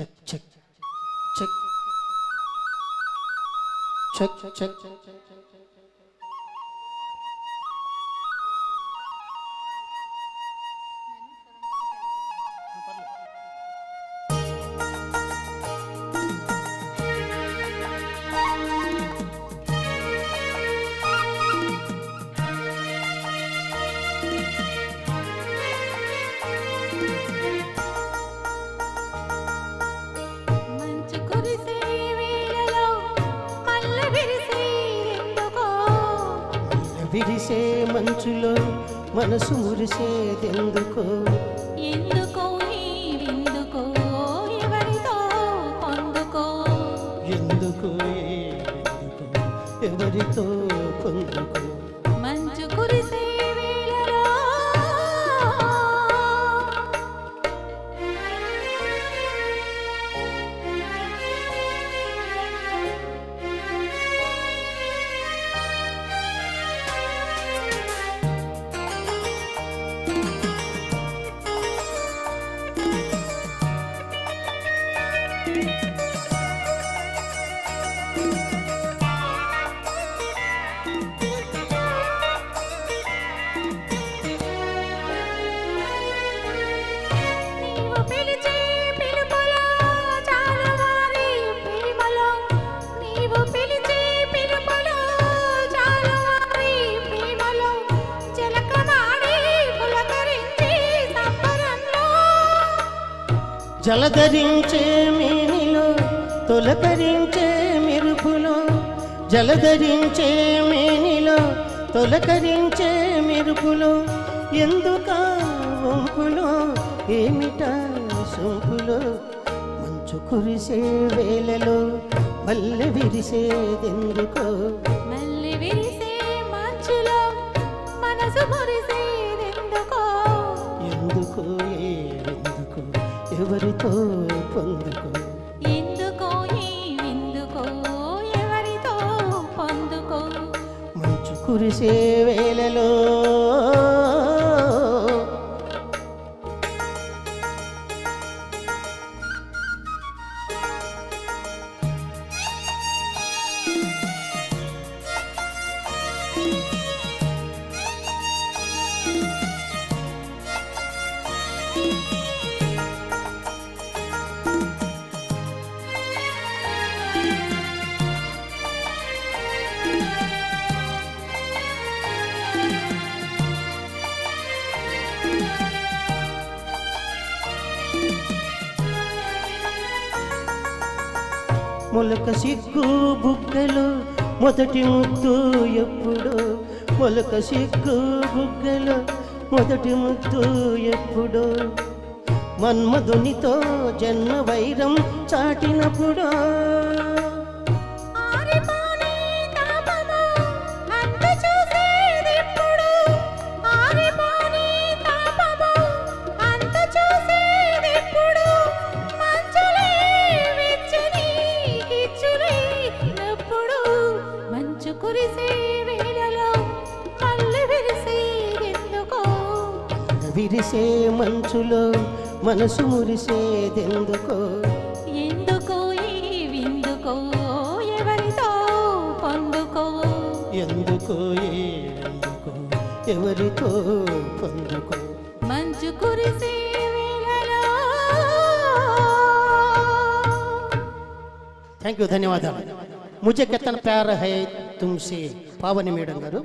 Check check check check check విరిసే మంచులో మనసు మురిసేదెందుకో ఎందుకో నీవెందుకో ఎవరితో పొందుకో ఎందుకో ఎందుకో ఎవరితో పొందుకో మంచు కురిసే వేళలో జలధరించే మేనిలో తొలకరించే మెరుపులో జలధరించే మేనిలో తొలకరించే మెరుపులో ఎందుకా వంపులో ఏమిటా సొంపులో మంచు కురిసే వేళలో మల్లె విరిసేదెందుకో మళ్ళీ విరిసే మంచులో మనసు మురిసేదెందుకో ఎందుకో ఎందుకో ఎవరితో పొందుకో ఎందుకో ఎందుకో ఎవరితో పొందుకో మంచు కురిసే వేళలో మొలక సిగ్గు బుగ్గలు మొదటి ముద్దు ఎప్పుడు మొలక సిగ్గు బుగ్గలు మొదటి ముద్దు ఎప్పుడు మన్మధునితో జన్మ వైరం చాటినప్పుడు విరిసే మంచులో మనసు మురిసేదెందుకో ఎందుకో ఎందుకో ఎవరితో పొందుకో ఎందుకో ఎందుకో ఎవరితో పొందుకో మంచు కురిసే వేళలో. థ్యాంక్ యూ ధన్యవాదాలు. मुझे कितना प्यार है तुमसे पावनी మేడం గారు.